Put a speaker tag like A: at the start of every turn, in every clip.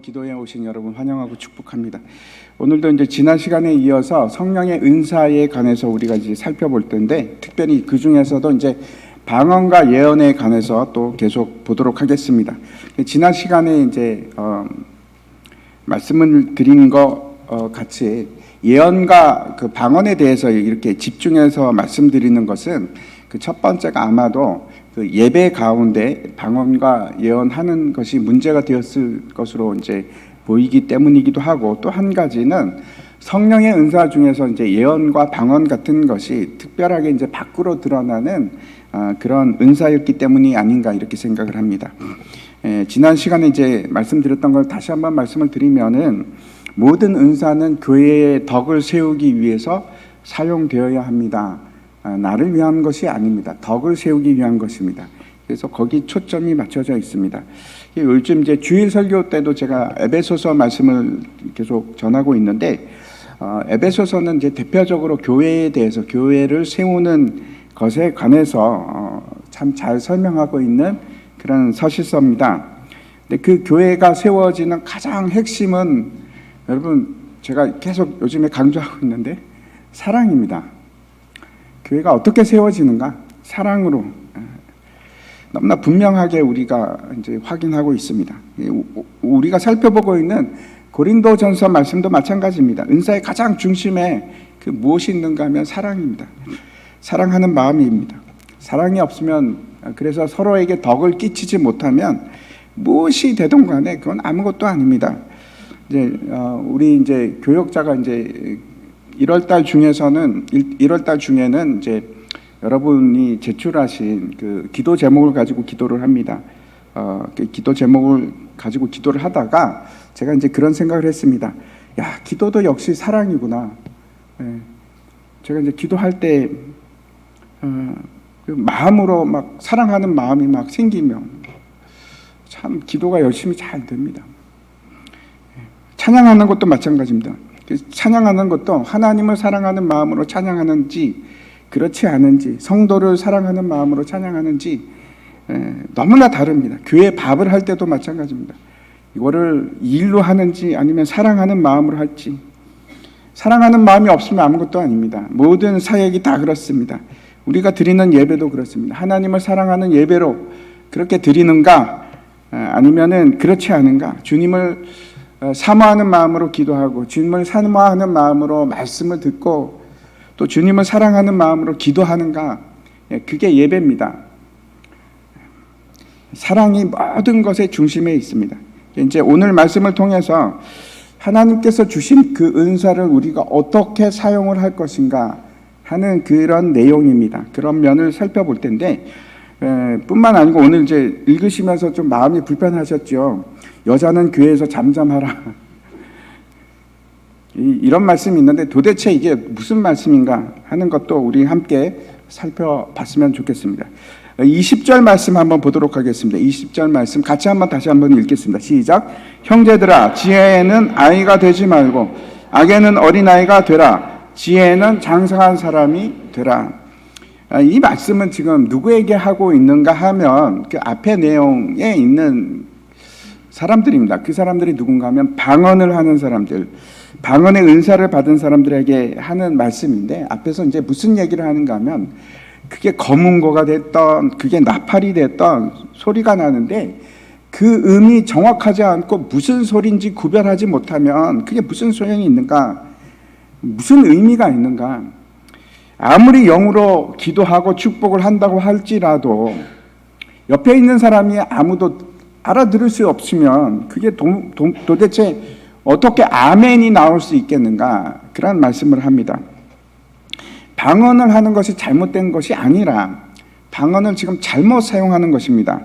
A: 기도에 오신 여러분 환영하고 축복합니다. 오늘도 이제 지난 시간에 이어서 성령의 은사에 관해서 우리가 이제 살펴볼 텐데, 특별히 그 중에서도 이제 방언과 예언에 관해서 또 계속 보도록 하겠습니다. 지난 시간에 이제 말씀을 드린 것 같이 예언과 그 방언에 대해서 이렇게 집중해서 말씀드리는 것은 그 첫 번째가 아마도 그 예배 가운데 방언과 예언하는 것이 문제가 되었을 것으로 이제 보이기 때문이기도 하고, 또 한 가지는 성령의 은사 중에서 이제 예언과 방언 같은 것이 특별하게 이제 밖으로 드러나는 그런 은사였기 때문이 아닌가 이렇게 생각을 합니다. 지난 시간에 이제 말씀드렸던 걸 다시 한번 말씀을 드리면은, 모든 은사는 교회의 덕을 세우기 위해서 사용되어야 합니다. 나를 위한 것이 아닙니다. 덕을 세우기 위한 것입니다. 그래서 거기 초점이 맞춰져 있습니다. 요즘 이제 주일 설교 때도 제가 에베소서 말씀을 계속 전하고 있는데, 에베소서는 이제 대표적으로 교회에 대해서, 교회를 세우는 것에 관해서 참 잘 설명하고 있는 그런 서신서입니다. 근데 그 교회가 세워지는 가장 핵심은, 여러분 제가 계속 요즘에 강조하고 있는데, 사랑입니다. 교회가 어떻게 세워지는가? 사랑으로. 너무나 분명하게 우리가 이제 확인하고 있습니다. 우리가 살펴보고 있는 고린도전서 말씀도 마찬가지입니다. 은사의 가장 중심에 그 무엇이 있는가 하면 사랑입니다. 사랑하는 마음입니다. 사랑이 없으면, 그래서 서로에게 덕을 끼치지 못하면 무엇이 되든 간에 그건 아무것도 아닙니다. 이제 우리 이제 교역자가 이제 1월달 중에는 이제 여러분이 제출하신 그 기도 제목을 가지고 기도를 합니다. 그 기도 제목을 가지고 기도를 하다가 제가 이제 그런 생각을 했습니다. 야, 기도도 역시 사랑이구나. 제가 이제 기도할 때 그 마음으로 막 사랑하는 마음이 막 생기면 참 기도가 열심히 잘 됩니다. 찬양하는 것도 마찬가지입니다. 찬양하는 것도 하나님을 사랑하는 마음으로 찬양하는지, 그렇지 않은지, 성도를 사랑하는 마음으로 찬양하는지 너무나 다릅니다. 교회 밥을 할 때도 마찬가지입니다. 이거를 일로 하는지 아니면 사랑하는 마음으로 할지. 사랑하는 마음이 없으면 아무것도 아닙니다. 모든 사역이 다 그렇습니다. 우리가 드리는 예배도 그렇습니다. 하나님을 사랑하는 예배로 그렇게 드리는가, 아니면은 그렇지 않은가. 주님을 사모하는 마음으로 기도하고, 주님을 사모하는 마음으로 말씀을 듣고, 또 주님을 사랑하는 마음으로 기도하는가, 그게 예배입니다. 사랑이 모든 것의 중심에 있습니다. 이제 오늘 말씀을 통해서 하나님께서 주신 그 은사를 우리가 어떻게 사용을 할 것인가 하는 그런 내용입니다. 그런 면을 살펴볼 텐데, 뿐만 아니고 오늘 이제 읽으시면서 좀 마음이 불편하셨죠. 여자는 교회에서 잠잠하라. 이런 말씀이 있는데 도대체 이게 무슨 말씀인가 하는 것도 우리 함께 살펴봤으면 좋겠습니다. 20절 말씀 한번 보도록 하겠습니다. 20절 말씀 같이 다시 한번 읽겠습니다. 시작. 형제들아, 지혜에는 아이가 되지 말고 악에는 어린아이가 되라. 지혜에는 장성한 사람이 되라. 이 말씀은 지금 누구에게 하고 있는가 하면 그 앞에 내용에 있는 사람들입니다. 그 사람들이 누군가 하면 방언을 하는 사람들, 방언의 은사를 받은 사람들에게 하는 말씀인데, 앞에서 이제 무슨 얘기를 하는가 하면, 그게 검은고가 됐던, 그게 나팔이 됐던 소리가 나는데, 그 음이 정확하지 않고 무슨 소리인지 구별하지 못하면 그게 무슨 소용이 있는가, 무슨 의미가 있는가. 아무리 영으로 기도하고 축복을 한다고 할지라도 옆에 있는 사람이 아무도 알아들을 수 없으면 그게 도대체 어떻게 아멘이 나올 수 있겠는가, 그런 말씀을 합니다. 방언을 하는 것이 잘못된 것이 아니라 방언을 지금 잘못 사용하는 것입니다.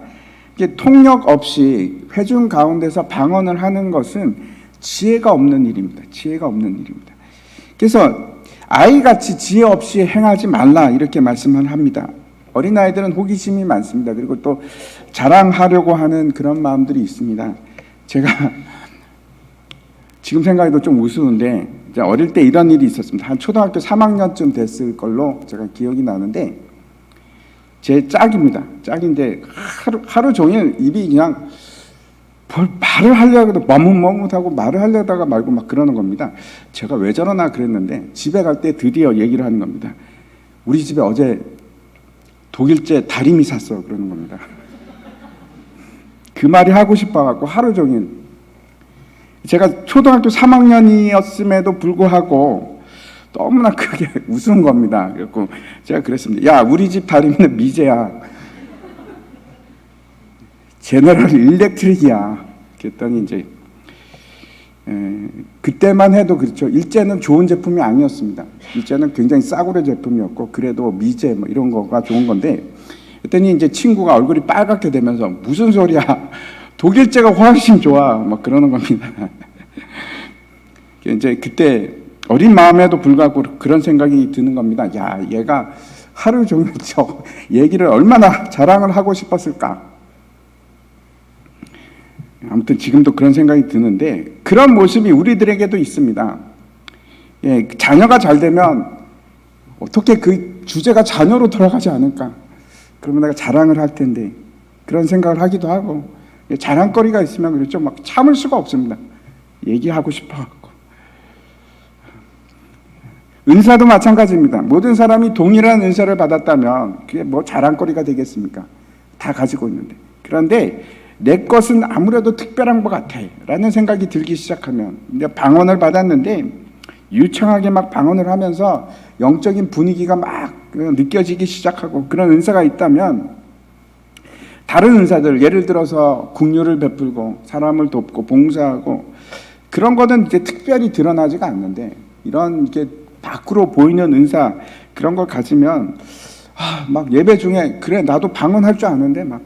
A: 이게 통역 없이 회중 가운데서 방언을 하는 것은 지혜가 없는 일입니다. 지혜가 없는 일입니다. 그래서 아이같이 지혜 없이 행하지 말라, 이렇게 말씀을 합니다. 어린아이들은 호기심이 많습니다. 그리고 또 자랑하려고 하는 그런 마음들이 있습니다. 제가 지금 생각해도 좀 우스운데, 어릴 때 이런 일이 있었습니다. 한 초등학교 3학년쯤 됐을 걸로 제가 기억이 나는데, 제 짝입니다. 짝인데 하루 종일 입이 그냥 뭘 말을 하려고 머뭇머뭇하고 말을 하려다가 말고 막 그러는 겁니다. 제가 왜 저러나 그랬는데 집에 갈 때 드디어 얘기를 하는 겁니다. 우리 집에 어제 독일제 다리미 샀어 그러는 겁니다. 그 말이 하고 싶어갖고 하루 종일 제가 초등학교 3학년이었음에도 불구하고 너무나 크게 웃은 겁니다. 그래서 제가 그랬습니다. 야, 우리 집 다리미는 미제야. 제너럴 일렉트릭이야. 그랬더니 이제 그때만 해도 그렇죠. 일제는 좋은 제품이 아니었습니다. 일제는 굉장히 싸구려 제품이었고 그래도 미제 뭐 이런 거가 좋은 건데 그랬더니 이제 친구가 얼굴이 빨갛게 되면서 무슨 소리야? 독일제가 훨씬 좋아. 막 그러는 겁니다. 이제 그때 어린 마음에도 불구하고 그런 생각이 드는 겁니다. 야, 얘가 하루 종일 저 얘기를 얼마나 자랑을 하고 싶었을까? 아무튼 지금도 그런 생각이 드는데 그런 모습이 우리들에게도 있습니다. 예, 자녀가 잘 되면 어떻게 그 주제가 자녀로 돌아가지 않을까? 그러면 내가 자랑을 할 텐데 그런 생각을 하기도 하고 자랑거리가 있으면 그렇죠. 막 참을 수가 없습니다. 얘기하고 싶어갖고. 은사도 마찬가지입니다. 모든 사람이 동일한 은사를 받았다면 그게 뭐 자랑거리가 되겠습니까? 다 가지고 있는데. 그런데 내 것은 아무래도 특별한 것 같아 라는 생각이 들기 시작하면 내가 방언을 받았는데 유창하게 막 방언을 하면서 영적인 분위기가 막 느껴지기 시작하고 그런 은사가 있다면 다른 은사들 예를 들어서 긍휼을 베풀고 사람을 돕고 봉사하고 그런 거는 이제 특별히 드러나지가 않는데 이런 이게 밖으로 보이는 은사 그런 걸 가지면 막 예배 중에 그래 나도 방언할 줄 아는데 막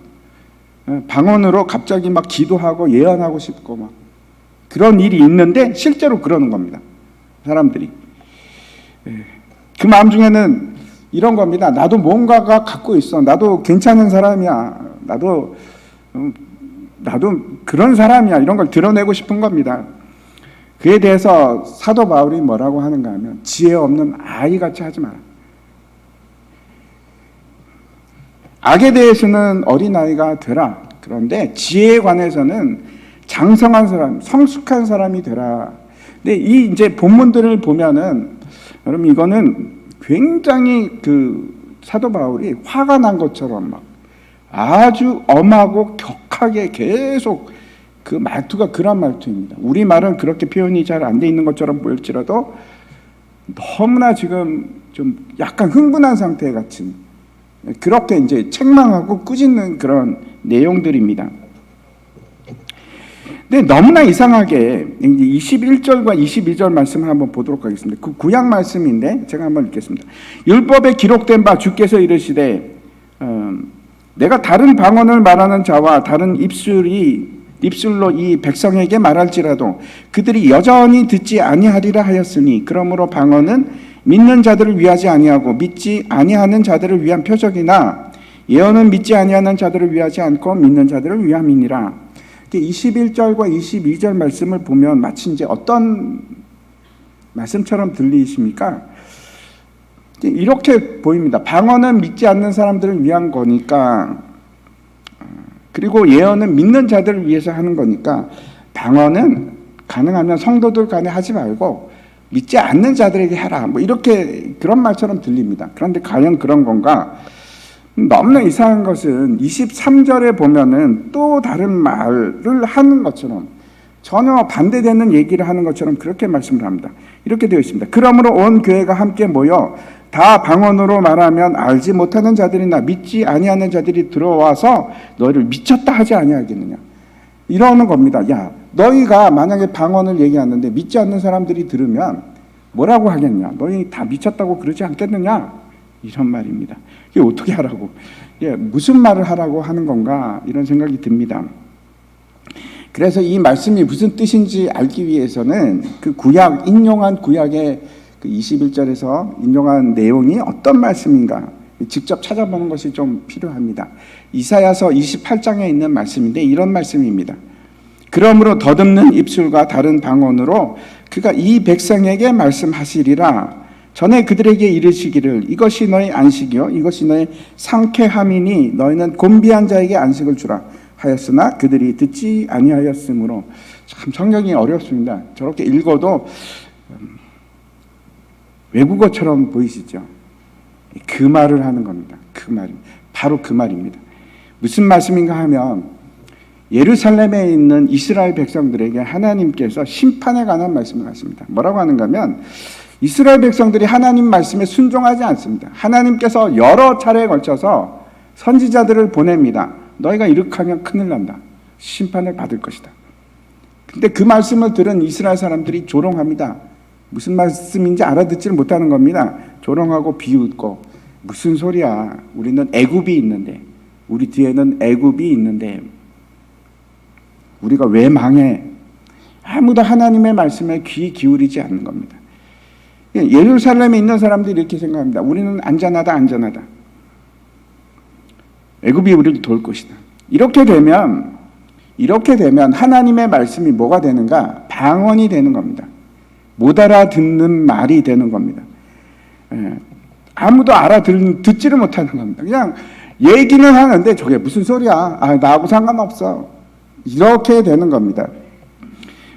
A: 방언으로 갑자기 막 기도하고 예언하고 싶고 막 그런 일이 있는데 실제로 그러는 겁니다. 사람들이. 그 마음 중에는 이런 겁니다. 나도 뭔가가 갖고 있어. 나도 괜찮은 사람이야. 나도 그런 사람이야. 이런 걸 드러내고 싶은 겁니다. 그에 대해서 사도 바울이 뭐라고 하는가 하면 지혜 없는 아이같이 하지 마라. 악에 대해서는 어린아이가 되라. 그런데 지혜에 관해서는 장성한 사람, 성숙한 사람이 되라. 근데 이 이제 본문들을 보면은 여러분 이거는 굉장히 그 사도 바울이 화가 난 것처럼 막 아주 엄하고 격하게 계속 그 말투가 그런 말투입니다. 우리 말은 그렇게 표현이 잘 안 돼 있는 것처럼 보일지라도 너무나 지금 좀 약간 흥분한 상태 같은 그렇게 이제 책망하고 꾸짖는 그런 내용들입니다. 근데 너무나 이상하게 이제 21절과 22절 말씀을 한번 보도록 하겠습니다. 그 구약 말씀인데 제가 한번 읽겠습니다. 율법에 기록된 바 주께서 이르시되 내가 다른 방언을 말하는 자와 다른 입술로 이 백성에게 말할지라도 그들이 여전히 듣지 아니하리라 하였으니 그러므로 방언은 믿는 자들을 위하지 아니하고 믿지 아니하는 자들을 위한 표적이나 예언은 믿지 아니하는 자들을 위하지 않고 믿는 자들을 위함이니라. 21절과 22절 말씀을 보면 마치 이제 어떤 말씀처럼 들리십니까? 이렇게 보입니다. 방언은 믿지 않는 사람들을 위한 거니까 그리고 예언은 믿는 자들을 위해서 하는 거니까 방언은 가능하면 성도들 간에 하지 말고 믿지 않는 자들에게 해라. 뭐 이렇게 그런 말처럼 들립니다. 그런데 과연 그런 건가? 너무나 이상한 것은 23절에 보면은 또 다른 말을 하는 것처럼 전혀 반대되는 얘기를 하는 것처럼 그렇게 말씀을 합니다. 이렇게 되어 있습니다. 그러므로 온 교회가 함께 모여 다 방언으로 말하면 알지 못하는 자들이나 믿지 아니하는 자들이 들어와서 너희를 미쳤다 하지 아니하겠느냐. 이러는 겁니다. 야, 너희가 만약에 방언을 얘기하는데 믿지 않는 사람들이 들으면 뭐라고 하겠냐? 너희 다 미쳤다고 그러지 않겠느냐? 이런 말입니다. 이게 어떻게 하라고? 무슨 말을 하라고 하는 건가? 이런 생각이 듭니다. 그래서 이 말씀이 무슨 뜻인지 알기 위해서는 그 구약, 인용한 구약의 그 21절에서 인용한 내용이 어떤 말씀인가? 직접 찾아보는 것이 좀 필요합니다. 이사야서 28장에 있는 말씀인데 이런 말씀입니다. 그러므로 더듬는 입술과 다른 방언으로 그가 이 백성에게 말씀하시리라. 전에 그들에게 이르시기를 이것이 너의 안식이요 이것이 너의 상쾌함이니 너희는 곤비한 자에게 안식을 주라 하였으나 그들이 듣지 아니하였으므로. 참 성경이 어렵습니다. 저렇게 읽어도 외국어처럼 보이시죠? 그 말을 하는 겁니다. 그 말이 바로 그 말입니다. 무슨 말씀인가 하면 예루살렘에 있는 이스라엘 백성들에게 하나님께서 심판에 관한 말씀을 하십니다. 뭐라고 하는가 하면 이스라엘 백성들이 하나님 말씀에 순종하지 않습니다. 하나님께서 여러 차례에 걸쳐서 선지자들을 보냅니다. 너희가 이렇게 하면 큰일 난다. 심판을 받을 것이다. 근데 그 말씀을 들은 이스라엘 사람들이 조롱합니다. 무슨 말씀인지 알아듣지를 못하는 겁니다. 조롱하고 비웃고 무슨 소리야. 우리는 애굽이 있는데, 우리 뒤에는 애굽이 있는데 우리가 왜 망해? 아무도 하나님의 말씀에 귀 기울이지 않는 겁니다. 예루살렘에 있는 사람들이 이렇게 생각합니다. 우리는 안전하다, 안전하다. 애굽이 우리를 도울 것이다. 이렇게 되면 하나님의 말씀이 뭐가 되는가? 방언이 되는 겁니다. 못 알아듣는 말이 되는 겁니다. 아무도 듣지를 못하는 겁니다. 그냥 얘기는 하는데 저게 무슨 소리야? 나하고 상관없어. 이렇게 되는 겁니다.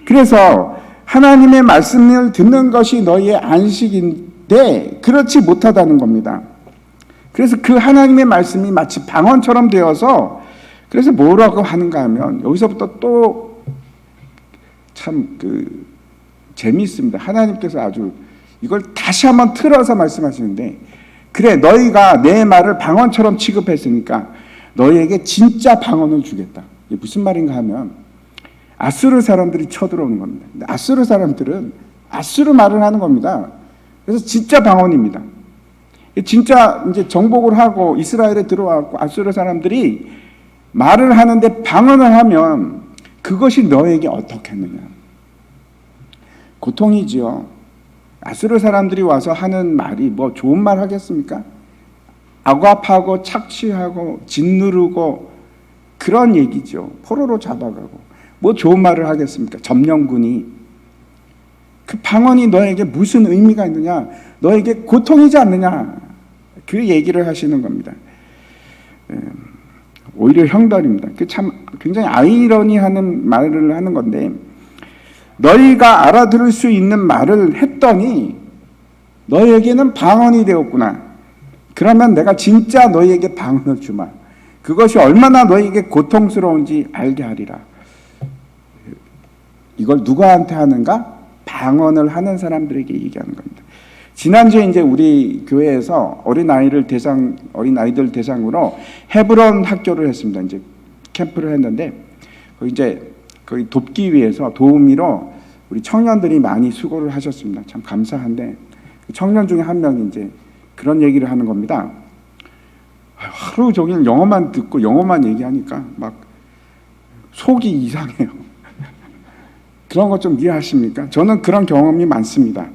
A: 그래서 하나님의 말씀을 듣는 것이 너희의 안식인데 그렇지 못하다는 겁니다. 그래서 그 하나님의 말씀이 마치 방언처럼 되어서 그래서 뭐라고 하는가 하면 여기서부터 또 참 재미있습니다. 하나님께서 아주 이걸 다시 한번 틀어서 말씀하시는데 그래 너희가 내 말을 방언처럼 취급했으니까 너희에게 진짜 방언을 주겠다. 이게 무슨 말인가 하면 아수르 사람들이 쳐들어오는 겁니다. 근데 아수르 사람들은 아수르 말을 하는 겁니다. 그래서 진짜 방언입니다. 진짜 이제 정복을 하고 이스라엘에 들어와서 아수르 사람들이 말을 하는데 방언을 하면 그것이 너에게 어떻겠느냐? 고통이지요. 아수르 사람들이 와서 하는 말이 뭐 좋은 말 하겠습니까? 악압하고 착취하고 짓누르고 그런 얘기죠. 포로로 잡아가고 뭐 좋은 말을 하겠습니까? 점령군이. 그 방언이 너에게 무슨 의미가 있느냐? 너에게 고통이지 않느냐? 그 얘기를 하시는 겁니다. 오히려 형벌입니다. 그 참 굉장히 아이러니하는 말을 하는 건데 너희가 알아들을 수 있는 말을 했더니 너희에게는 방언이 되었구나. 그러면 내가 진짜 너희에게 방언을 주마. 그것이 얼마나 너희에게 고통스러운지 알게 하리라. 이걸 누구한테 하는가? 방언을 하는 사람들에게 얘기하는 겁니다. 지난주에 이제 우리 교회에서 어린아이들 대상으로 헤브론 학교를 했습니다. 이제 캠프를 했는데 거기 돕기 위해서 도우미로 우리 청년들이 많이 수고를 하셨습니다. 참 감사한데 청년 중에 한 명이 이제 그런 얘기를 하는 겁니다. 하루 종일 영어만 듣고 영어만 얘기하니까 막 속이 이상해요. 그런 거 좀 이해하십니까? 저는 그런 경험이 많습니다.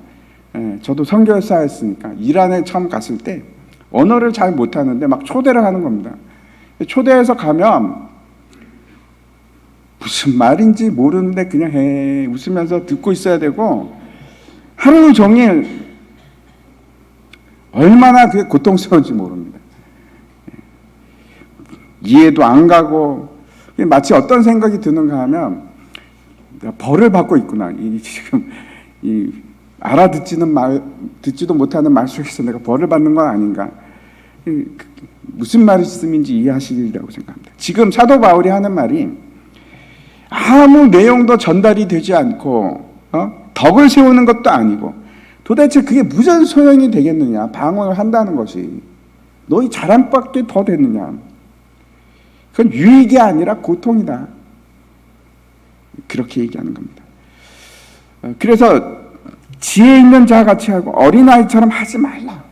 A: 저도 선교사였으니까 이란에 처음 갔을 때 언어를 잘 못하는데 막 초대를 하는 겁니다. 초대해서 가면 무슨 말인지 모르는데 그냥 웃으면서 듣고 있어야 되고 하루 종일 얼마나 그게 고통스러운지 모릅니다. 이해도 안 가고 마치 어떤 생각이 드는가 하면 내가 벌을 받고 있구나. 지금 듣지도 못하는 말 속에서 내가 벌을 받는 건 아닌가. 무슨 말씀인지 이해하시리라고 생각합니다. 지금 사도 바울이 하는 말이 아무 내용도 전달이 되지 않고 덕을 세우는 것도 아니고 도대체 그게 무슨 소용이 되겠느냐. 방언을 한다는 것이 너희 자랑밖에 더 됐느냐. 그건 유익이 아니라 고통이다. 그렇게 얘기하는 겁니다. 그래서 지혜 있는 자 같이 하고 어린아이처럼 하지 말라.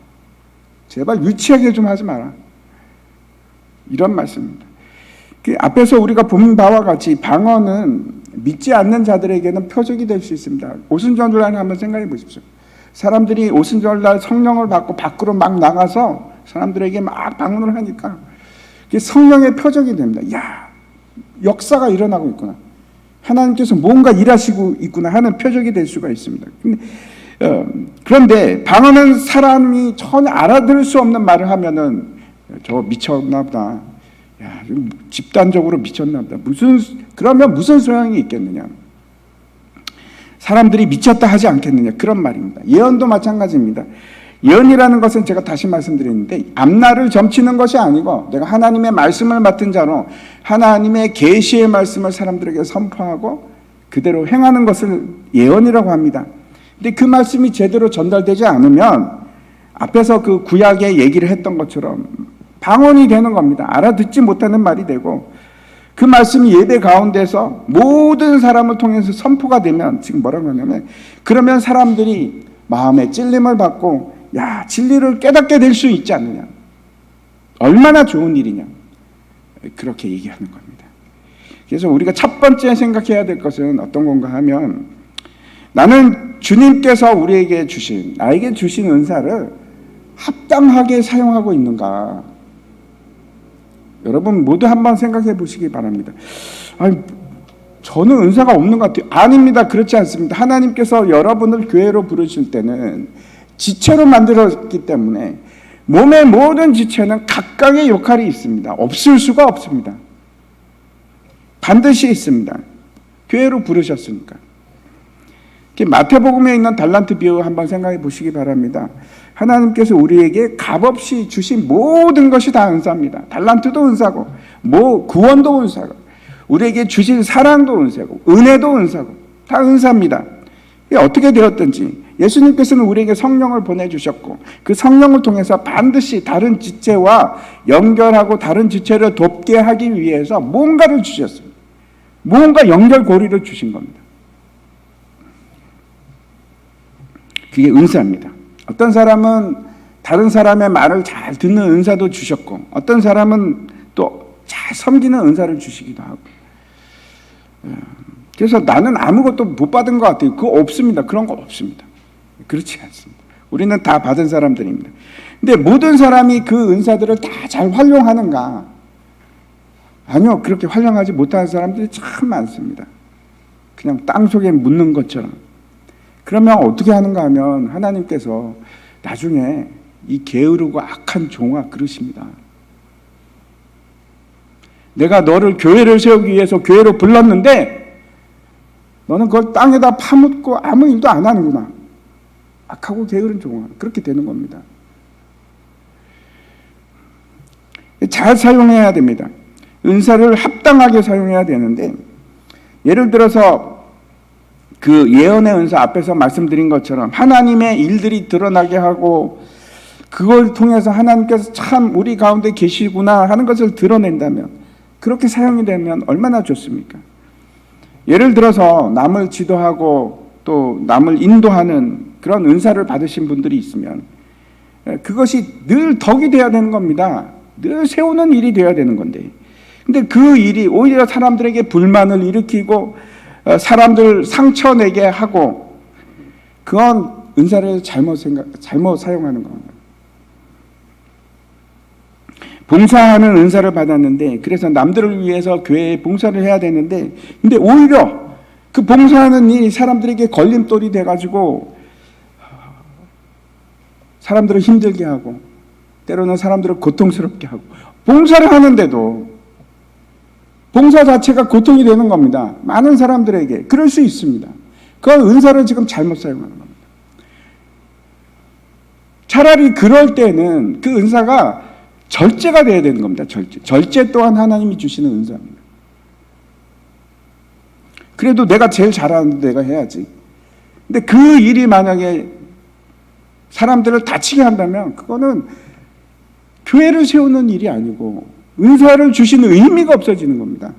A: 제발 유치하게 좀 하지 마라. 이런 말씀입니다. 앞에서 우리가 본 바와 같이 방언은 믿지 않는 자들에게는 표적이 될 수 있습니다. 오순절날 한번 생각해 보십시오. 사람들이 오순절날 성령을 받고 밖으로 막 나가서 사람들에게 막 방언을 하니까 그게 성령의 표적이 됩니다. 야, 역사가 일어나고 있구나. 하나님께서 뭔가 일하시고 있구나 하는 표적이 될 수가 있습니다. 그런데 방언은 사람이 전혀 알아들을 수 없는 말을 하면은 저거 미쳤나 보다. 야, 집단적으로 미쳤나 보다. 그러면 무슨 소용이 있겠느냐. 사람들이 미쳤다 하지 않겠느냐. 그런 말입니다. 예언도 마찬가지입니다. 예언이라는 것은 제가 다시 말씀드렸는데 앞날을 점치는 것이 아니고 내가 하나님의 말씀을 맡은 자로 하나님의 계시의 말씀을 사람들에게 선포하고 그대로 행하는 것을 예언이라고 합니다. 근데 그 말씀이 제대로 전달되지 않으면 앞에서 그 구약의 얘기를 했던 것처럼 방언이 되는 겁니다. 알아듣지 못하는 말이 되고 그 말씀이 예배 가운데서 모든 사람을 통해서 선포가 되면 지금 뭐라고 하냐면 그러면 사람들이 마음에 찔림을 받고 야, 진리를 깨닫게 될 수 있지 않느냐. 얼마나 좋은 일이냐. 그렇게 얘기하는 겁니다. 그래서 우리가 첫 번째 생각해야 될 것은 어떤 건가 하면 나는 주님께서 우리에게 주신, 나에게 주신 은사를 합당하게 사용하고 있는가. 여러분 모두 한번 생각해 보시기 바랍니다. 아니, 저는 은사가 없는 것 같아요. 아닙니다. 그렇지 않습니다. 하나님께서 여러분을 교회로 부르실 때는 지체로 만들었기 때문에 몸의 모든 지체는 각각의 역할이 있습니다. 없을 수가 없습니다. 반드시 있습니다. 교회로 부르셨으니까. 마태복음에 있는 달란트 비유 한번 생각해 보시기 바랍니다. 하나님께서 우리에게 값없이 주신 모든 것이 다 은사입니다. 달란트도 은사고, 구원도 은사고, 우리에게 주신 사랑도 은사고, 은혜도 은사고, 다 은사입니다. 이게 어떻게 되었든지 예수님께서는 우리에게 성령을 보내주셨고 그 성령을 통해서 반드시 다른 지체와 연결하고 다른 지체를 돕게 하기 위해서 뭔가를 주셨습니다. 뭔가 연결고리를 주신 겁니다. 그게 은사입니다. 어떤 사람은 다른 사람의 말을 잘 듣는 은사도 주셨고 어떤 사람은 또 잘 섬기는 은사를 주시기도 하고 그래서 나는 아무것도 못 받은 것 같아요. 그거 없습니다. 그런 거 없습니다. 그렇지 않습니다. 우리는 다 받은 사람들입니다. 근데 모든 사람이 그 은사들을 다 잘 활용하는가? 아니요. 그렇게 활용하지 못하는 사람들이 참 많습니다. 그냥 땅속에 묻는 것처럼. 그러면 어떻게 하는가 하면 하나님께서 나중에 이 게으르고 악한 종아 그러십니다. 내가 너를 교회를 세우기 위해서 교회로 불렀는데 너는 그걸 땅에다 파묻고 아무 일도 안 하는구나. 악하고 게으른 종아. 그렇게 되는 겁니다. 잘 사용해야 됩니다. 은사를 합당하게 사용해야 되는데 예를 들어서 그 예언의 은사 앞에서 말씀드린 것처럼 하나님의 일들이 드러나게 하고 그걸 통해서 하나님께서 참 우리 가운데 계시구나 하는 것을 드러낸다면 그렇게 사용이 되면 얼마나 좋습니까? 예를 들어서 남을 지도하고 또 남을 인도하는 그런 은사를 받으신 분들이 있으면 그것이 늘 덕이 되어야 되는 겁니다. 늘 세우는 일이 되어야 되는 건데 근데 그 일이 오히려 사람들에게 불만을 일으키고 사람들 상처내게 하고 그건 은사를 잘못 사용하는 겁니다. 봉사하는 은사를 받았는데 그래서 남들을 위해서 교회에 봉사를 해야 되는데 근데 오히려 그 봉사하는 일이 사람들에게 걸림돌이 돼가지고 사람들을 힘들게 하고 때로는 사람들을 고통스럽게 하고 봉사를 하는데도 봉사 자체가 고통이 되는 겁니다. 많은 사람들에게 그럴 수 있습니다. 그 은사를 지금 잘못 사용하는 겁니다. 차라리 그럴 때는 그 은사가 절제가 돼야 되는 겁니다. 절제 또한 하나님이 주시는 은사입니다. 그래도 내가 제일 잘하는데 내가 해야지. 근데 그 일이 만약에 사람들을 다치게 한다면 그거는 교회를 세우는 일이 아니고 은사를 주시는 의미가 없어지는 겁니다.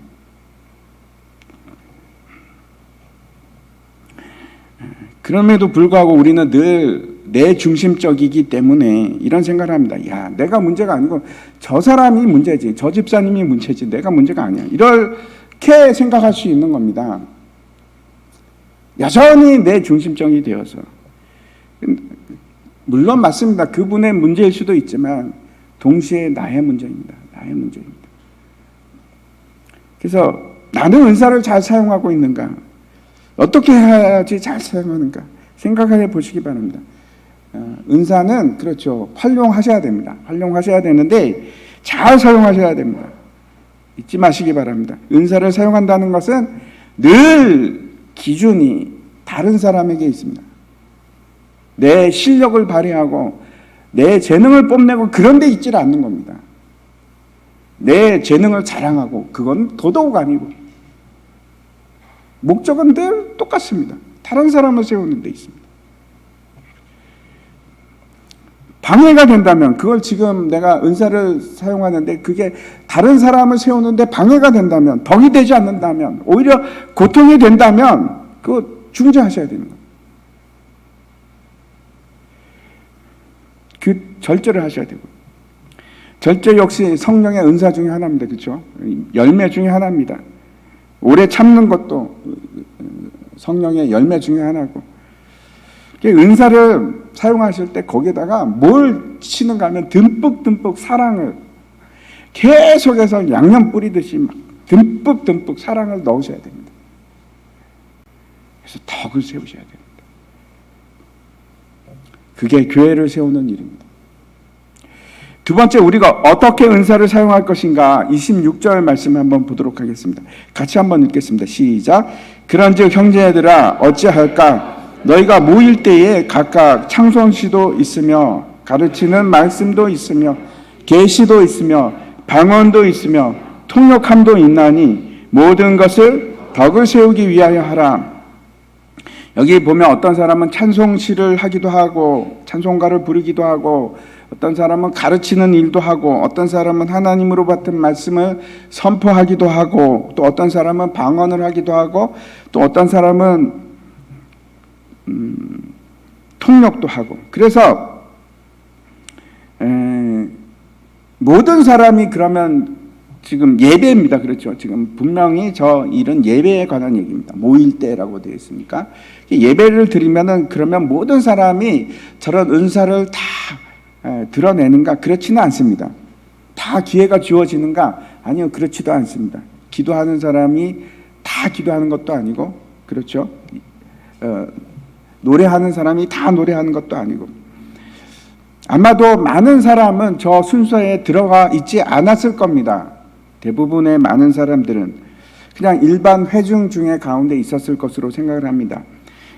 A: 그럼에도 불구하고 우리는 늘 내 중심적이기 때문에 이런 생각을 합니다. 야, 내가 문제가 아니고 저 사람이 문제지, 저 집사님이 문제지, 내가 문제가 아니야. 이렇게 생각할 수 있는 겁니다. 여전히 내 중심적이 되어서. 물론 맞습니다. 그분의 문제일 수도 있지만 동시에 나의 문제입니다. 나의 문제입니다. 그래서 나는 은사를 잘 사용하고 있는가? 어떻게 해야지 잘 사용하는가? 생각해 보시기 바랍니다. 은사는 그렇죠. 활용하셔야 됩니다. 활용하셔야 되는데 잘 사용하셔야 됩니다. 잊지 마시기 바랍니다. 은사를 사용한다는 것은 늘 기준이 다른 사람에게 있습니다. 내 실력을 발휘하고 내 재능을 뽐내고 그런 데 있질 않는 겁니다. 내 재능을 자랑하고 그건 도덕 아니고 목적은 늘 똑같습니다. 다른 사람을 세우는 데 있습니다. 방해가 된다면, 그걸 지금 내가 은사를 사용하는데 그게 다른 사람을 세우는데 방해가 된다면, 덕이 되지 않는다면, 오히려 고통이 된다면 그거 중지하셔야 되는 거예요. 그 절제를 하셔야 되고, 절제 역시 성령의 은사 중에 하나입니다. 그렇죠? 열매 중에 하나입니다. 오래 참는 것도 성령의 열매 중에 하나고, 은사를 사용하실 때 거기에다가 뭘 치는가 하면 듬뿍 사랑을 계속해서 양념 뿌리듯이 막 듬뿍 사랑을 넣으셔야 됩니다. 그래서 덕을 세우셔야 됩니다. 그게 교회를 세우는 일입니다. 두 번째, 우리가 어떻게 은사를 사용할 것인가, 26절 말씀 한번 보도록 하겠습니다. 같이 한번 읽겠습니다. 시작. 그런즉 형제들아 어찌할까? 너희가 모일 때에 각각 창송시도 있으며 가르치는 말씀도 있으며 계시도 있으며 방언도 있으며 통역함도 있나니 모든 것을 덕을 세우기 위하여 하라. 여기 보면 어떤 사람은 찬송시를 하기도 하고 찬송가를 부르기도 하고, 어떤 사람은 가르치는 일도 하고, 어떤 사람은 하나님으로 받은 말씀을 선포하기도 하고, 또 어떤 사람은 방언을 하기도 하고, 또 어떤 사람은 통역도 하고. 그래서 모든 사람이, 그러면 지금 예배입니다. 그렇죠? 지금 분명히 저 일은 예배에 관한 얘기입니다. 모일 때라고 되어 있으니까 예배를 드리면은, 그러면 모든 사람이 저런 은사를 다 드러내는가? 그렇지는 않습니다. 다 기회가 주어지는가? 아니요, 그렇지도 않습니다. 기도하는 사람이 다 기도하는 것도 아니고, 그렇죠? 노래하는 사람이 다 노래하는 것도 아니고, 아마도 많은 사람은 저 순서에 들어가 있지 않았을 겁니다. 대부분의 많은 사람들은 그냥 일반 회중 중에 가운데 있었을 것으로 생각을 합니다.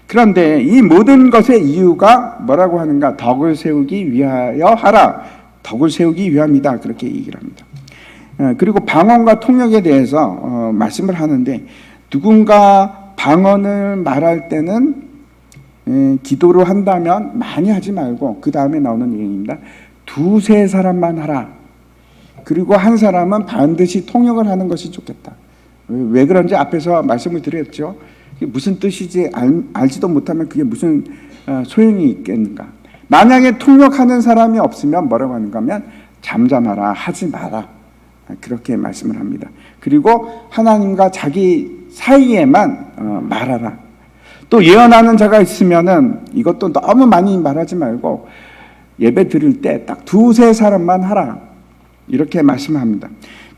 A: 그런데 이 모든 것의 이유가 뭐라고 하는가? 덕을 세우기 위하여 하라. 덕을 세우기 위함이다. 그렇게 얘기를 합니다. 그리고 방언과 통역에 대해서 말씀을 하는데, 누군가 방언을 말할 때는 기도를 한다면 많이 하지 말고, 그 다음에 나오는 얘기입니다. 두세 사람만 하라. 그리고 한 사람은 반드시 통역을 하는 것이 좋겠다. 왜 그런지 앞에서 말씀을 드렸죠. 무슨 뜻이지 알지도 못하면 그게 무슨 소용이 있겠는가. 만약에 통역하는 사람이 없으면 뭐라고 하는가 하면 잠잠하라, 하지 마라, 그렇게 말씀을 합니다. 그리고 하나님과 자기 사이에만 말하라. 또 예언하는 자가 있으면은 이것도 너무 많이 말하지 말고 예배 드릴 때 딱 두세 사람만 하라, 이렇게 말씀합니다.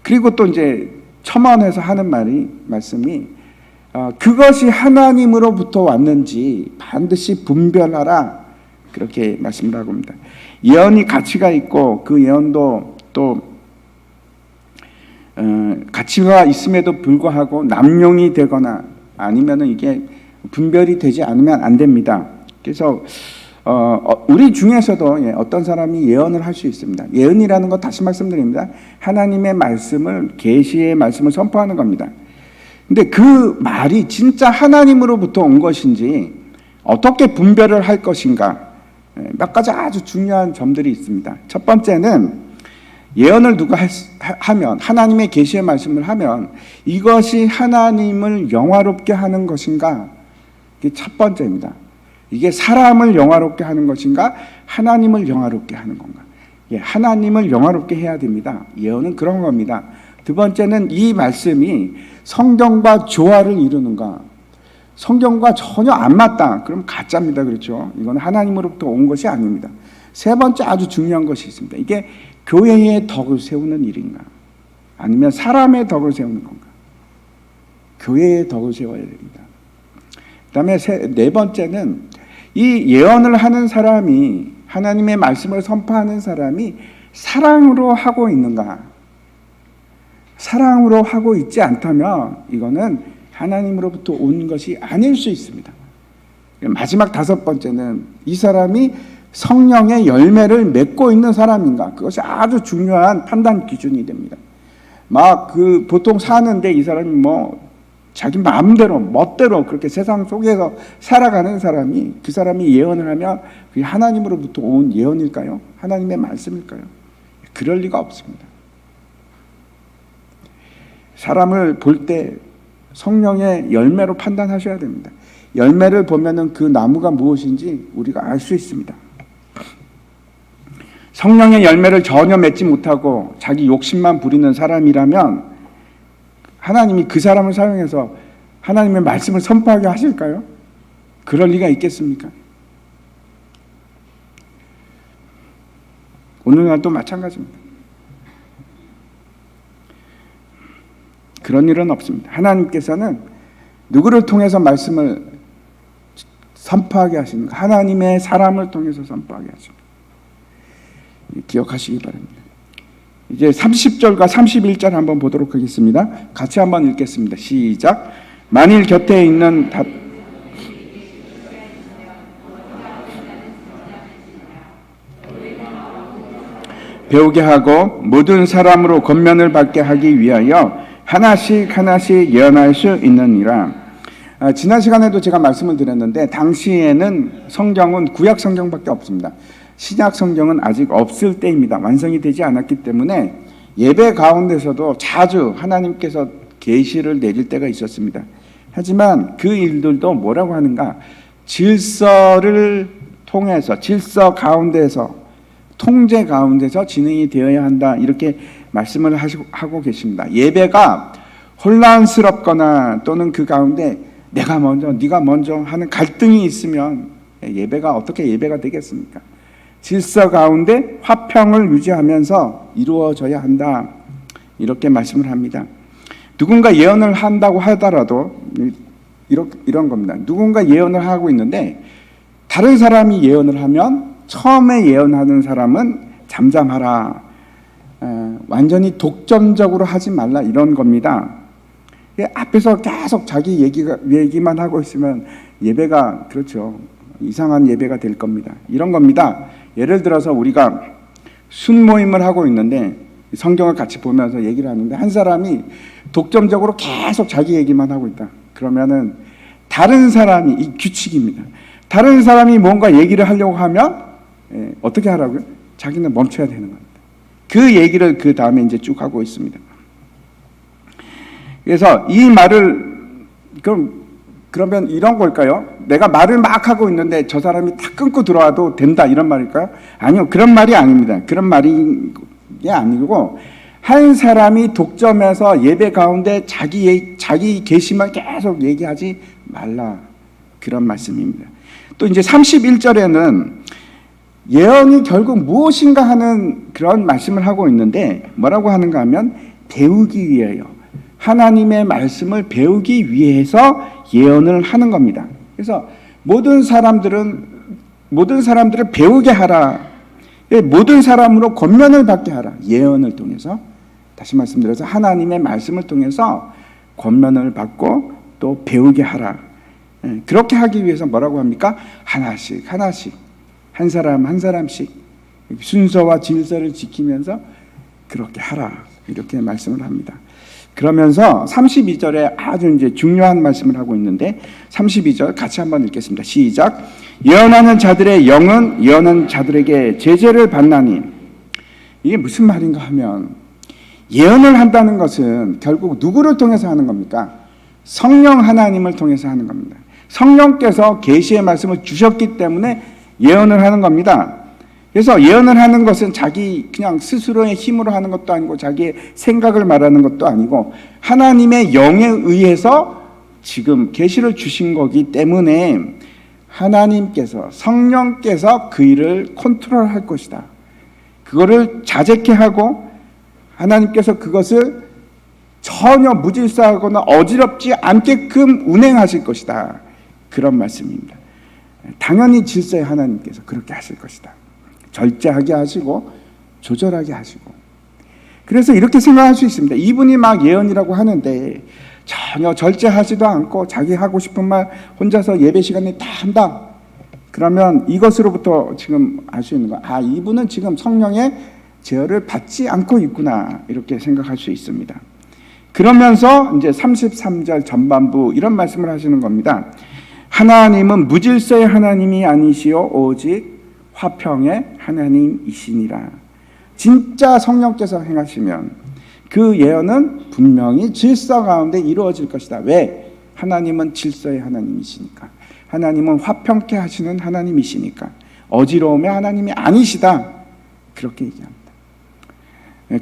A: 그리고 또 이제 첨언해서 하는 말씀이 그것이 하나님으로부터 왔는지 반드시 분별하라, 그렇게 말씀을 하고 있습니다. 예언이 가치가 있고, 그 예언도 또 가치가 있음에도 불구하고 남용이 되거나 아니면은 이게 분별이 되지 않으면 안 됩니다. 그래서 우리 중에서도 어떤 사람이 예언을 할 수 있습니다. 예언이라는 것 다시 말씀드립니다. 하나님의 말씀을, 계시의 말씀을 선포하는 겁니다. 근데 그 말이 진짜 하나님으로부터 온 것인지 어떻게 분별을 할 것인가, 몇 가지 아주 중요한 점들이 있습니다. 첫 번째는 예언을 누가 하면, 하나님의 계시의 말씀을 하면 이것이 하나님을 영화롭게 하는 것인가, 이게 첫 번째입니다. 이게 사람을 영화롭게 하는 것인가, 하나님을 영화롭게 하는 건가. 하나님을 영화롭게 해야 됩니다. 예언은 그런 겁니다. 두 번째는 이 말씀이 성경과 조화를 이루는가. 성경과 전혀 안 맞다, 그럼 가짜입니다. 그렇죠? 이건 하나님으로부터 온 것이 아닙니다. 세 번째 아주 중요한 것이 있습니다. 이게 교회의 덕을 세우는 일인가, 아니면 사람의 덕을 세우는 건가. 교회의 덕을 세워야 됩니다. 그 다음에 네 번째는 이 예언을 하는 사람이, 하나님의 말씀을 선포하는 사람이 사랑으로 하고 있는가. 사랑으로 하고 있지 않다면 이거는 하나님으로부터 온 것이 아닐 수 있습니다. 마지막 다섯 번째는 이 사람이 성령의 열매를 맺고 있는 사람인가? 그것이 아주 중요한 판단 기준이 됩니다. 보통 사는데 이 사람이 자기 마음대로 멋대로 그렇게 세상 속에서 살아가는 사람이, 그 사람이 예언을 하면 그게 하나님으로부터 온 예언일까요? 하나님의 말씀일까요? 그럴 리가 없습니다. 사람을 볼 때 성령의 열매로 판단하셔야 됩니다. 열매를 보면은 그 나무가 무엇인지 우리가 알 수 있습니다. 성령의 열매를 전혀 맺지 못하고 자기 욕심만 부리는 사람이라면 하나님이 그 사람을 사용해서 하나님의 말씀을 선포하게 하실까요? 그럴 리가 있겠습니까? 오늘날도 마찬가지입니다. 그런 일은 없습니다. 하나님께서는 누구를 통해서 말씀을 선포하게 하십니까? 하나님의 사람을 통해서 선포하게 하십니다. 기억하시기 바랍니다. 이제 30절과 31절 한번 보도록 하겠습니다. 같이 한번 읽겠습니다. 시작. 만일 곁에 있는 배우게 하고 모든 사람으로 권면을 받게 하기 위하여 하나씩 예언할 수 있느니라. 지난 시간에도 제가 말씀을 드렸는데 당시에는 성경은 구약 성경밖에 없습니다. 신약 성경은 아직 없을 때입니다. 완성이 되지 않았기 때문에 예배 가운데서도 자주 하나님께서 계시를 내릴 때가 있었습니다. 하지만 그 일들도 뭐라고 하는가? 질서를 통해서, 질서 가운데서, 통제 가운데서 진행이 되어야 한다, 이렇게 말씀을 하고 계십니다. 예배가 혼란스럽거나 또는 그 가운데 내가 먼저, 네가 먼저 하는 갈등이 있으면 예배가 어떻게 예배가 되겠습니까? 질서 가운데 화평을 유지하면서 이루어져야 한다, 이렇게 말씀을 합니다. 누군가 예언을 한다고 하더라도 이런 겁니다. 누군가 예언을 하고 있는데 다른 사람이 예언을 하면 처음에 예언하는 사람은 잠잠하라, 완전히 독점적으로 하지 말라, 이런 겁니다. 앞에서 계속 자기 얘기만 하고 있으면 예배가, 그렇죠, 이상한 예배가 될 겁니다. 이런 겁니다. 예를 들어서 우리가 순모임을 하고 있는데 성경을 같이 보면서 얘기를 하는데 한 사람이 독점적으로 계속 자기 얘기만 하고 있다. 그러면은 다른 사람이, 이 규칙입니다. 다른 사람이 뭔가 얘기를 하려고 하면 어떻게 하라고요? 자기는 멈춰야 되는 겁니다. 그 얘기를 그 다음에 이제 쭉 하고 있습니다. 그래서 이 말을 그러면 이런 걸까요? 내가 말을 막 하고 있는데 저 사람이 탁 끊고 들어와도 된다, 이런 말일까요? 아니요, 그런 말이 아닙니다. 그런 말이 아니고 한 사람이 독점해서 예배 가운데 자기 계시만 계속 얘기하지 말라, 그런 말씀입니다. 또 이제 31절에는 예언이 결국 무엇인가 하는 그런 말씀을 하고 있는데 뭐라고 하는가 하면 배우기 위하여, 하나님의 말씀을 배우기 위해서 예언을 하는 겁니다. 그래서 모든 사람들을 배우게 하라, 모든 사람으로 권면을 받게 하라. 예언을 통해서, 다시 말씀드려서 하나님의 말씀을 통해서 권면을 받고 또 배우게 하라. 그렇게 하기 위해서 뭐라고 합니까? 하나씩 한 사람 한 사람씩 순서와 질서를 지키면서 그렇게 하라, 이렇게 말씀을 합니다. 그러면서 32절에 아주 이제 중요한 말씀을 하고 있는데 32절 같이 한번 읽겠습니다. 시작. 예언하는 자들의 영은 예언하는 자들에게 제재를 받나니. 이게 무슨 말인가 하면 예언을 한다는 것은 결국 누구를 통해서 하는 겁니까? 성령 하나님을 통해서 하는 겁니다. 성령께서 계시의 말씀을 주셨기 때문에 예언을 하는 겁니다. 그래서 예언을 하는 것은 자기 그냥 스스로의 힘으로 하는 것도 아니고 자기의 생각을 말하는 것도 아니고 하나님의 영에 의해서 지금 계시를 주신 거기 때문에 하나님께서, 성령께서 그 일을 컨트롤할 것이다. 그거를 자제케 하고 하나님께서 그것을 전혀 무질서하거나 어지럽지 않게끔 운행하실 것이다, 그런 말씀입니다. 당연히 질서의 하나님께서 그렇게 하실 것이다. 절제하게 하시고 조절하게 하시고. 그래서 이렇게 생각할 수 있습니다. 이분이 막 예언이라고 하는데 전혀 절제하지도 않고 자기 하고 싶은 말 혼자서 예배 시간에 다 한다. 그러면 이것으로부터 지금 알 수 있는 거, 이분은 지금 성령의 제어를 받지 않고 있구나, 이렇게 생각할 수 있습니다. 그러면서 이제 33절 전반부 이런 말씀을 하시는 겁니다. 하나님은 무질서의 하나님이 아니시오 오직 화평의 하나님이시니라. 진짜 성령께서 행하시면 그 예언은 분명히 질서 가운데 이루어질 것이다. 왜? 하나님은 질서의 하나님이시니까. 하나님은 화평케 하시는 하나님이시니까. 어지러움의 하나님이 아니시다. 그렇게 얘기합니다.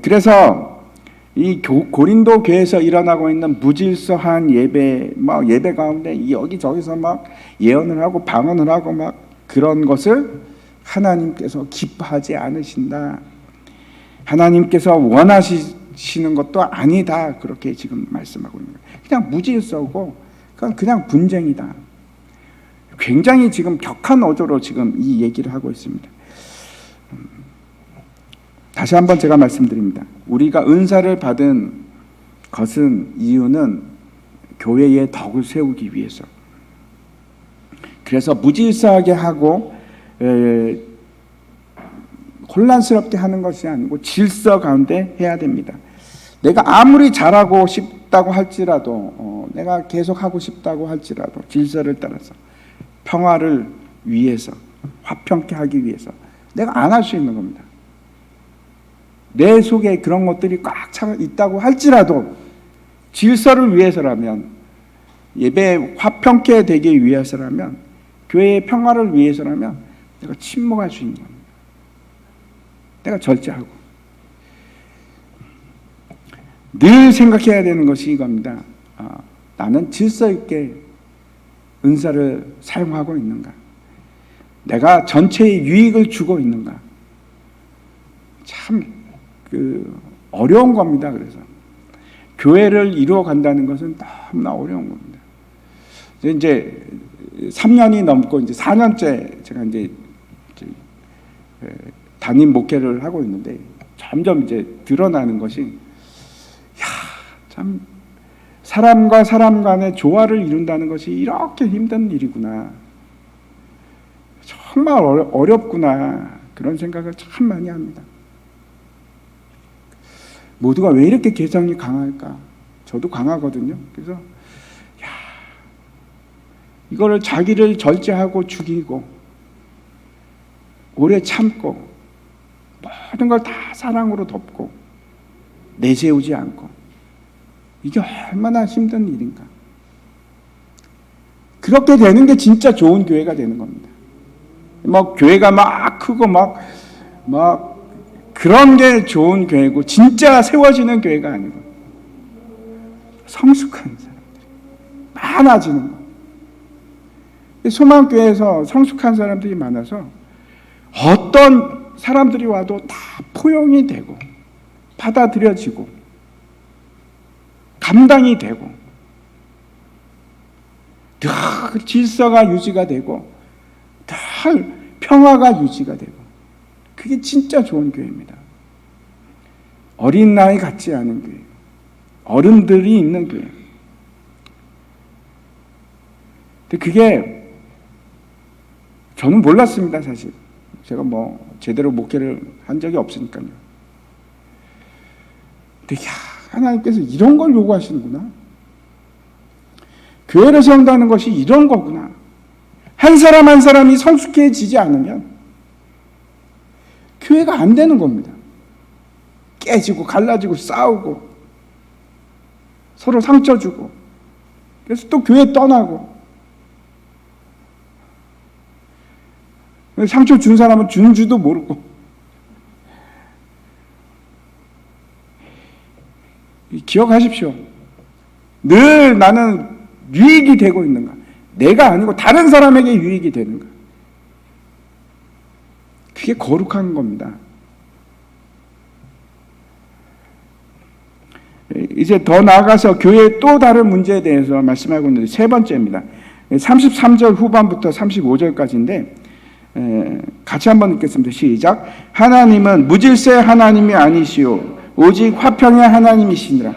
A: 그래서 이 고린도 교회에서 일어나고 있는 무질서한 예배, 막 예배 가운데 여기저기서 막 예언을 하고 방언을 하고 막 그런 것을 하나님께서 기뻐하지 않으신다. 하나님께서 원하시는 것도 아니다. 그렇게 지금 말씀하고 있는 거예요. 그냥 무질서고 그냥 분쟁이다. 굉장히 지금 격한 어조로 지금 이 얘기를 하고 있습니다. 다시 한번 제가 말씀드립니다. 우리가 은사를 받은 것은 이유는 교회의 덕을 세우기 위해서. 그래서 무질서하게 하고 혼란스럽게 하는 것이 아니고 질서 가운데 해야 됩니다. 내가 아무리 잘하고 싶다고 할지라도 내가 계속 하고 싶다고 할지라도 질서를 따라서 평화를 위해서 화평케 하기 위해서 내가 안 할 수 있는 겁니다. 내 속에 그런 것들이 꽉 차 있다고 할지라도 질서를 위해서라면, 예배 화평케 되기 위해서라면, 교회의 평화를 위해서라면 내가 침묵할 수 있는 겁니다. 내가 절제하고. 늘 생각해야 되는 것이 이겁니다. 나는 질서 있게 은사를 사용하고 있는가? 내가 전체의 유익을 주고 있는가? 참 어려운 겁니다. 그래서 교회를 이루어 간다는 것은 너무나 어려운 겁니다. 이제 3년이 넘고 이제 4년째 제가 이제 담임 목회를 하고 있는데 점점 이제 드러나는 것이, 참 사람과 사람 간의 조화를 이룬다는 것이 이렇게 힘든 일이구나. 정말 어렵구나. 그런 생각을 참 많이 합니다. 모두가 왜 이렇게 개성이 강할까? 저도 강하거든요. 그래서 이거를 자기를 절제하고 죽이고 오래 참고 모든 걸 다 사랑으로 덮고 내세우지 않고, 이게 얼마나 힘든 일인가. 그렇게 되는 게 진짜 좋은 교회가 되는 겁니다. 교회가 막 크고 막 그런 게 좋은 교회고, 진짜 세워지는 교회가 아니고 성숙한 사람들이 많아지는 거. 소망교회에서 성숙한 사람들이 많아서 어떤 사람들이 와도 다 포용이 되고 받아들여지고 감당이 되고 늘 질서가 유지가 되고 늘 평화가 유지가 되고, 그게 진짜 좋은 교회입니다. 어린 나이 같지 않은 교회, 어른들이 있는 교회. 근데 그게 저는 몰랐습니다, 사실. 제가 제대로 목회를 한 적이 없으니까요. 근데 하나님께서 이런 걸 요구하시는구나. 교회를 세운다는 것이 이런 거구나. 한 사람 한 사람이 성숙해지지 않으면 교회가 안 되는 겁니다. 깨지고 갈라지고 싸우고 서로 상처 주고, 그래서 또 교회 떠나고, 상처 준 사람은 준 줄도 모르고. 기억하십시오. 늘 나는 유익이 되고 있는가? 내가 아니고 다른 사람에게 유익이 되는가? 그게 거룩한 겁니다. 이제 더 나아가서 교회의 또 다른 문제에 대해서 말씀하고 있는데, 세 번째입니다. 33절 후반부터 35절까지인데 같이 한번 읽겠습니다. 시작. 하나님은 무질서의 하나님이 아니시오 오직 화평의 하나님이시니라.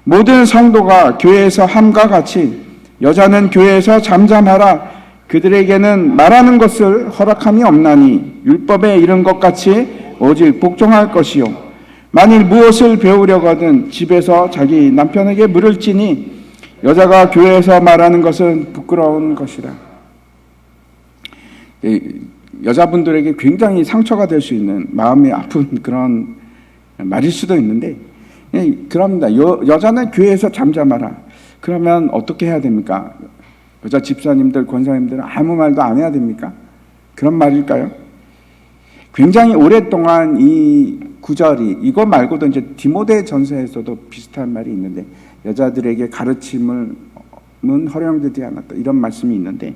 A: 모든 성도가 교회에서 함과 같이 여자는 교회에서 잠잠하라. 그들에게는 말하는 것을 허락함이 없나니 율법에 이른 것 같이 오직 복종할 것이요. 만일 무엇을 배우려거든 집에서 자기 남편에게 물을지니 여자가 교회에서 말하는 것은 부끄러운 것이라. 여자분들에게 굉장히 상처가 될 수 있는 마음이 아픈 그런 말일 수도 있는데, 그럽니다. 여자는 교회에서 잠잠하라. 그러면 어떻게 해야 됩니까? 여자 집사님들, 권사님들은 아무 말도 안 해야 됩니까? 그런 말일까요? 굉장히 오랫동안 이 구절이, 이거 말고도 이제 디모데 전서에서도 비슷한 말이 있는데, 여자들에게 가르침은 허용되지 않았다, 이런 말씀이 있는데,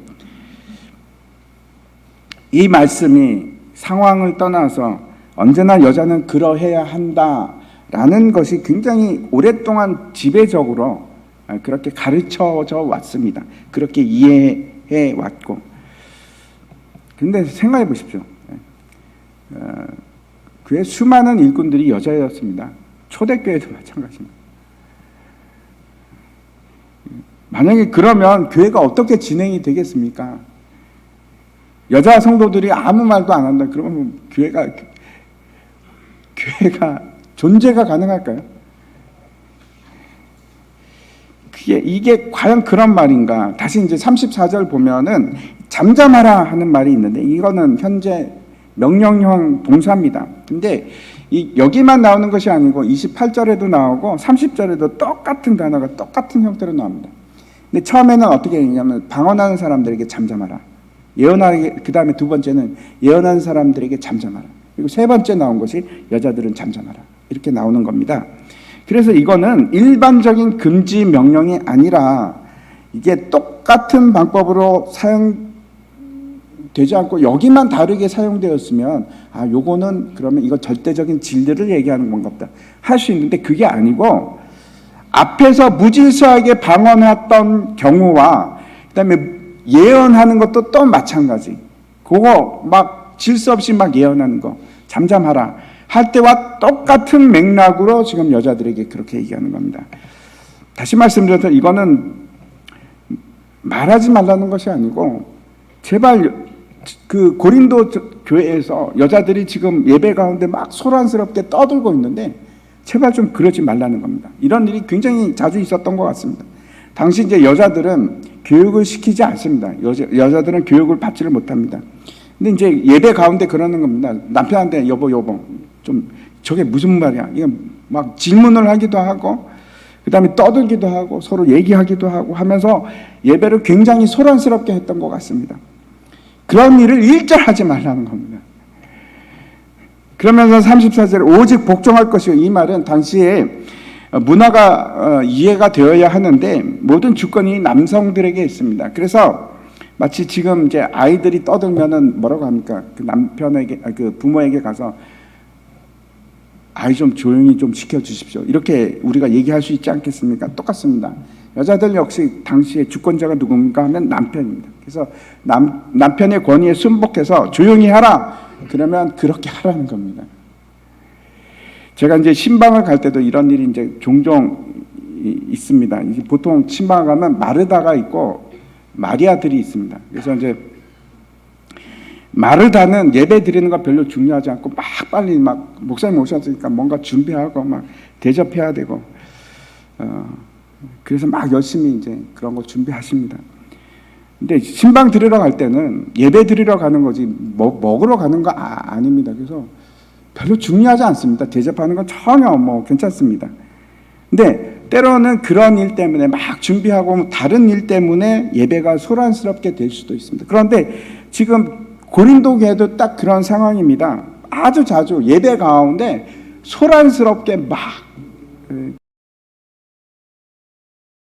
A: 이 말씀이 상황을 떠나서 언제나 여자는 그러해야 한다라는 것이 굉장히 오랫동안 지배적으로 그렇게 가르쳐져 왔습니다. 그렇게 이해해 왔고. 근데 생각해 보십시오. 교회 수많은 일꾼들이 여자였습니다. 초대교회도 마찬가지입니다. 만약에 그러면 교회가 어떻게 진행이 되겠습니까? 여자 성도들이 아무 말도 안 한다. 그러면 교회가 존재가 가능할까요? 이게 과연 그런 말인가? 다시 이제 34절 보면은 잠잠하라 하는 말이 있는데, 이거는 현재 명령형 동사입니다. 근데 여기만 나오는 것이 아니고 28절에도 나오고 30절에도 똑같은 단어가 똑같은 형태로 나옵니다. 근데 처음에는 어떻게 되냐면 방언하는 사람들에게 잠잠하라. 예언하게, 그 다음에 두 번째는 예언하는 사람들에게 잠잠하라. 그리고 세 번째 나온 것이 여자들은 잠잠하라. 이렇게 나오는 겁니다. 그래서 이거는 일반적인 금지 명령이 아니라 이게 똑같은 방법으로 사용되지 않고 여기만 다르게 사용되었으면 요거는 그러면 이거 절대적인 진리를 얘기하는 건가 보다 할 수 있는데, 그게 아니고 앞에서 무질서하게 방언했던 경우와 그다음에 예언하는 것도 또 마찬가지. 그거 막 질서 없이 막 예언하는 거, 잠잠하라 할 때와 똑같은 맥락으로 지금 여자들에게 그렇게 얘기하는 겁니다. 다시 말씀드려서 이거는 말하지 말라는 것이 아니고, 제발 그 고린도 교회에서 여자들이 지금 예배 가운데 막 소란스럽게 떠들고 있는데 제발 좀 그러지 말라는 겁니다. 이런 일이 굉장히 자주 있었던 것 같습니다. 당시 이제 여자들은 교육을 시키지 않습니다. 여자들은 교육을 받지를 못합니다. 근데 이제 예배 가운데 그러는 겁니다. 남편한테 여보 좀 저게 무슨 말이야? 이게 막 질문을 하기도 하고, 그 다음에 떠들기도 하고 서로 얘기하기도 하고 하면서 예배를 굉장히 소란스럽게 했던 것 같습니다. 그런 일을 일절하지 말라는 겁니다. 그러면서 34절에 오직 복종할 것이요. 이 말은 당시에 문화가 이해가 되어야 하는데 모든 주권이 남성들에게 있습니다. 그래서 마치 지금 이제 아이들이 떠들면은 뭐라고 합니까? 그 남편에게, 그 부모에게 가서 아이 좀 조용히 좀 시켜주십시오. 이렇게 우리가 얘기할 수 있지 않겠습니까? 똑같습니다. 여자들 역시 당시에 주권자가 누굽니까 하면 남편입니다. 그래서 남편의 권위에 순복해서 조용히 하라. 그러면 그렇게 하라는 겁니다. 제가 이제 신방을 갈 때도 이런 일이 이제 종종 있습니다. 보통 신방을 가면 마르다가 있고 마리아들이 있습니다. 그래서 이제 마르다는 예배 드리는 거 별로 중요하지 않고 막 빨리 막 목사님 오셨으니까 뭔가 준비하고 막 대접해야 되고, 그래서 막 열심히 이제 그런 거 준비하십니다. 근데 신방 드리러 갈 때는 예배 드리러 가는 거지 먹으러 가는 거 아닙니다. 그래서 별로 중요하지 않습니다. 대접하는 건 전혀 괜찮습니다. 근데 때로는 그런 일 때문에 막 준비하고 다른 일 때문에 예배가 소란스럽게 될 수도 있습니다. 그런데 지금 고린도 교회도 딱 그런 상황입니다. 아주 자주 예배 가운데 소란스럽게 막